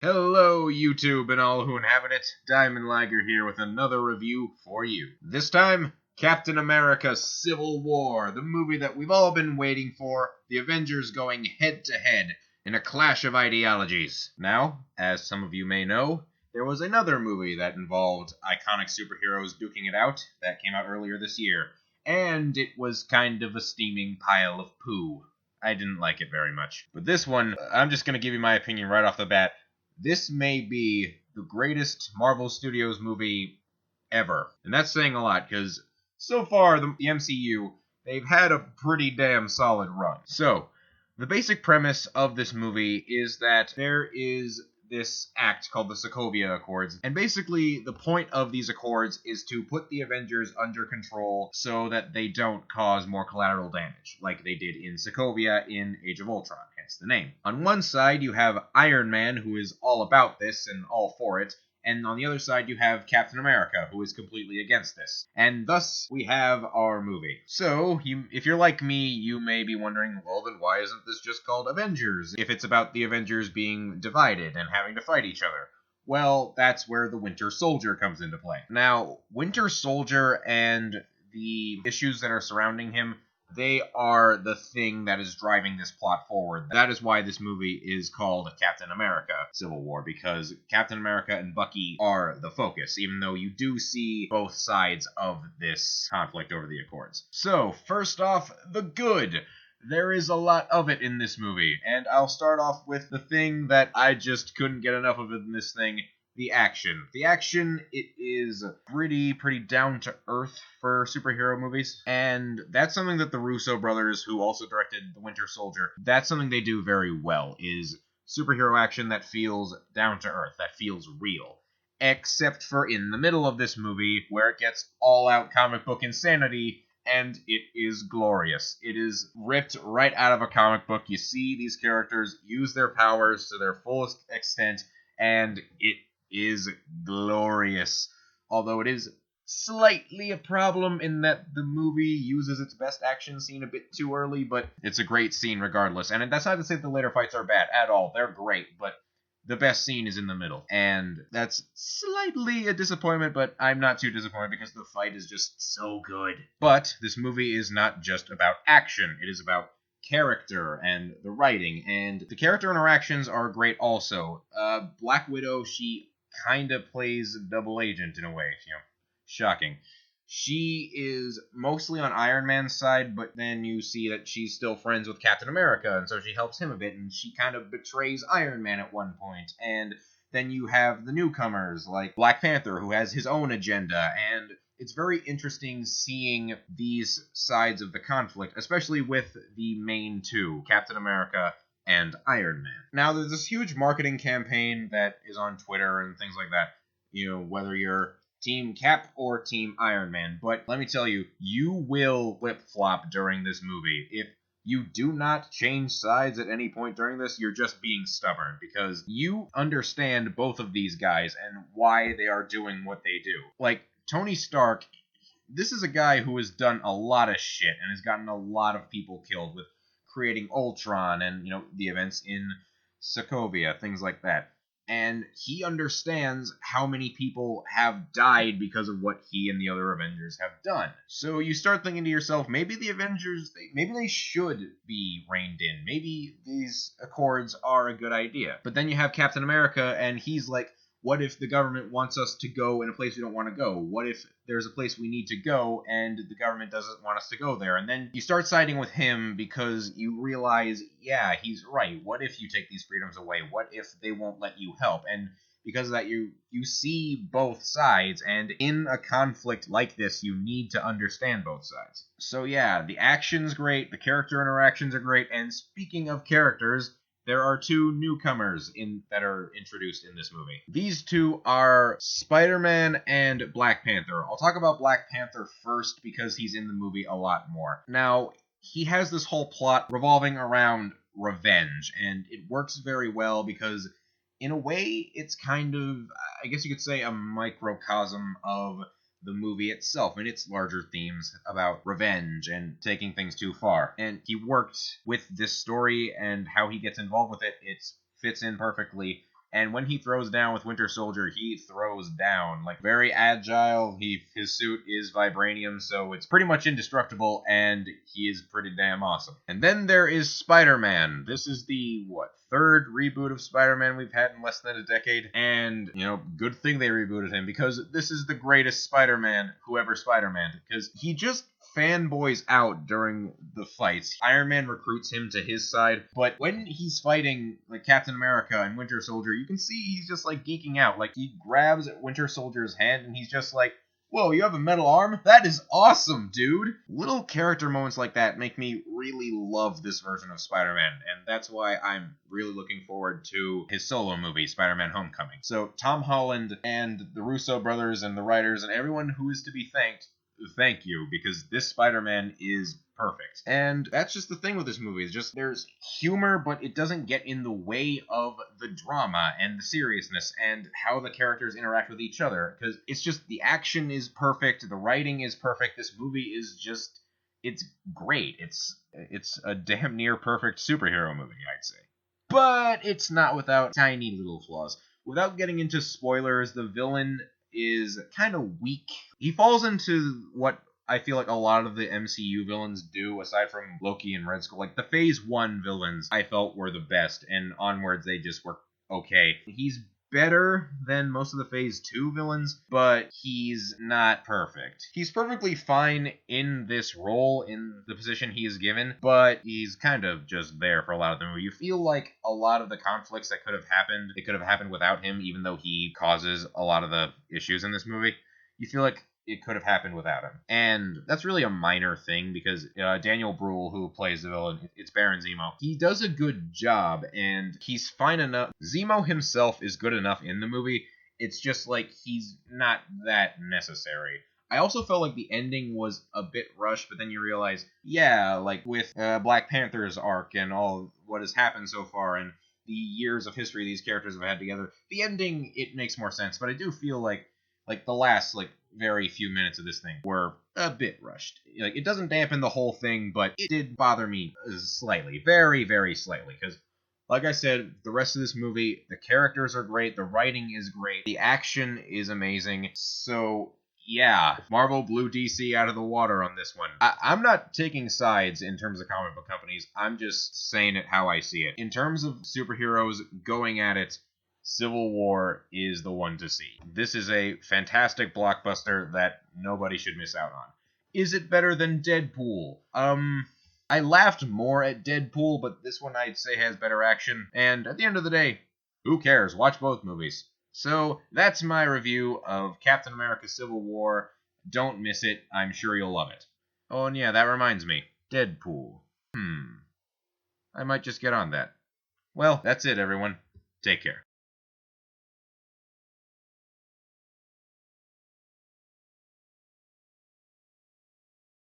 Hello, YouTube and all who inhabit it. Diamond Liger here with another review for you. This time, Captain America Civil War, the movie that we've all been waiting for, the Avengers going head to head in a clash of ideologies. Now, as some of you may know, there was another movie that involved iconic superheroes duking it out that came out earlier this year, and it was kind of a steaming pile of poo. I didn't like it very much. But this one, I'm just going to give you my opinion right off the bat. This may be the greatest Marvel Studios movie ever. And that's saying a lot, because so far, the MCU, they've had a pretty damn solid run. So, the basic premise of this movie is that there is this act called the Sokovia Accords, and basically the point of these accords is to put the Avengers under control so that they don't cause more collateral damage, like they did in Sokovia in Age of Ultron, hence the name. On one side, you have Iron Man, who is all about this and all for it, and on the other side, you have Captain America, who is completely against this. And thus, we have our movie. So, if you're like me, you may be wondering, well, then why isn't this just called Avengers, if it's about the Avengers being divided and having to fight each other? Well, that's where the Winter Soldier comes into play. Now, Winter Soldier and the issues that are surrounding him, they are the thing that is driving this plot forward. That is why this movie is called Captain America Civil War, because Captain America and Bucky are the focus, even though you do see both sides of this conflict over the Accords. So, first off, the good. There is a lot of it in this movie, and I'll start off with the thing that I just couldn't get enough of in this thing. The action. The action, it is pretty down to earth for superhero movies. And that's something that the Russo brothers, who also directed The Winter Soldier, that's something they do very well, is superhero action that feels down to earth, that feels real. Except for in the middle of this movie, where it gets all out comic book insanity, and it is glorious. It is ripped right out of a comic book. You see these characters use their powers to their fullest extent, and it is glorious. Although it is slightly a problem in that the movie uses its best action scene a bit too early, but it's a great scene regardless. And that's not to say the later fights are bad at all. They're great, but the best scene is in the middle. And that's slightly a disappointment, but I'm not too disappointed because the fight is just so good. But this movie is not just about action. It is about character and the writing, and the character interactions are great also. Black Widow, she kind of plays a double agent in a way, shocking. She is mostly on Iron Man's side, but then you see that she's still friends with Captain America, and so she helps him a bit, and she kind of betrays Iron Man at one point. And then you have the newcomers, like Black Panther, who has his own agenda, and it's very interesting seeing these sides of the conflict, especially with the main two, Captain America and Iron Man. Now, there's this huge marketing campaign that is on Twitter and things like that, whether you're Team Cap or Team Iron Man. But let me tell you, you will flip-flop during this movie. If you do not change sides at any point during this, you're just being stubborn, because you understand both of these guys and why they are doing what they do. Like, Tony Stark, this is a guy who has done a lot of shit and has gotten a lot of people killed with creating Ultron and, the events in Sokovia, things like that. And he understands how many people have died because of what he and the other Avengers have done. So you start thinking to yourself, maybe the Avengers, maybe they should be reined in. Maybe these accords are a good idea. But then you have Captain America, and he's like, what if the government wants us to go in a place we don't want to go? What if there's a place we need to go and the government doesn't want us to go there? And then you start siding with him because you realize, yeah, he's right. What if you take these freedoms away? What if they won't let you help? And because of that, you see both sides, and in a conflict like this, you need to understand both sides. So yeah, the action's great, the character interactions are great, and speaking of characters, there are two newcomers that are introduced in this movie. These two are Spider-Man and Black Panther. I'll talk about Black Panther first because he's in the movie a lot more. Now, he has this whole plot revolving around revenge, and it works very well because, in a way, it's kind of, I guess you could say, a microcosm of the movie itself and its larger themes about revenge and taking things too far. And he worked with this story, and how he gets involved with it, it fits in perfectly And when he throws down with Winter Soldier, he throws down. Like, very agile. His suit is vibranium, so it's pretty much indestructible, and he is pretty damn awesome. And then there is Spider-Man. This is the, third reboot of Spider-Man we've had in less than a decade. And, good thing they rebooted him, because this is the greatest Spider-Man who ever Spider-Man. Because he just fanboys out during the fights. Iron Man recruits him to his side, but when he's fighting like Captain America and Winter Soldier, you can see he's just like geeking out. Like, he grabs Winter Soldier's hand and he's just like, "Whoa, you have a metal arm? That is awesome, dude!" Little character moments like that make me really love this version of Spider-Man, and that's why I'm really looking forward to his solo movie, Spider-Man Homecoming. So Tom Holland and the Russo brothers and the writers and everyone who is to be thanked, thank you, because this Spider-Man is perfect. And that's just the thing with this movie. It's just, there's humor, but it doesn't get in the way of the drama and the seriousness and how the characters interact with each other. Because it's just, the action is perfect, the writing is perfect, this movie is just, it's great. It's a damn near perfect superhero movie, I'd say. But it's not without tiny little flaws. Without getting into spoilers, the villain is kind of weak. He falls into what I feel like a lot of the MCU villains do, aside from Loki and Red Skull. Like, the Phase 1 villains I felt were the best, and onwards they just were okay. He's better than most of the Phase 2 villains, but he's not perfect. He's perfectly fine in this role, in the position he is given, but he's kind of just there for a lot of the movie. You feel like a lot of the conflicts that could have happened, they could have happened without him, even though he causes a lot of the issues in this movie. You feel like it could have happened without him. And that's really a minor thing, because Daniel Bruhl, who plays the villain, it's Baron Zemo, he does a good job, and he's fine enough. Zemo himself is good enough in the movie. It's just like he's not that necessary. I also felt like the ending was a bit rushed, but then you realize, yeah, like with Black Panther's arc and all what has happened so far, and the years of history these characters have had together, the ending, it makes more sense. But I do feel like the last very few minutes of this thing were a bit rushed. Like, it doesn't dampen the whole thing, but it did bother me slightly, very, very slightly, because like I said, the rest of this movie, the characters are great, the writing is great, the action is amazing. So yeah, Marvel blew DC out of the water on this one. I'm not taking sides in terms of comic book companies. I'm just saying it how I see it. In terms of superheroes going at it, Civil War is the one to see. This is a fantastic blockbuster that nobody should miss out on. Is it better than Deadpool? I laughed more at Deadpool, but this one I'd say has better action. And at the end of the day, who cares? Watch both movies. So that's my review of Captain America Civil War. Don't miss it. I'm sure you'll love it. Oh, and yeah, that reminds me. Deadpool. I might just get on that. Well, that's it, everyone. Take care.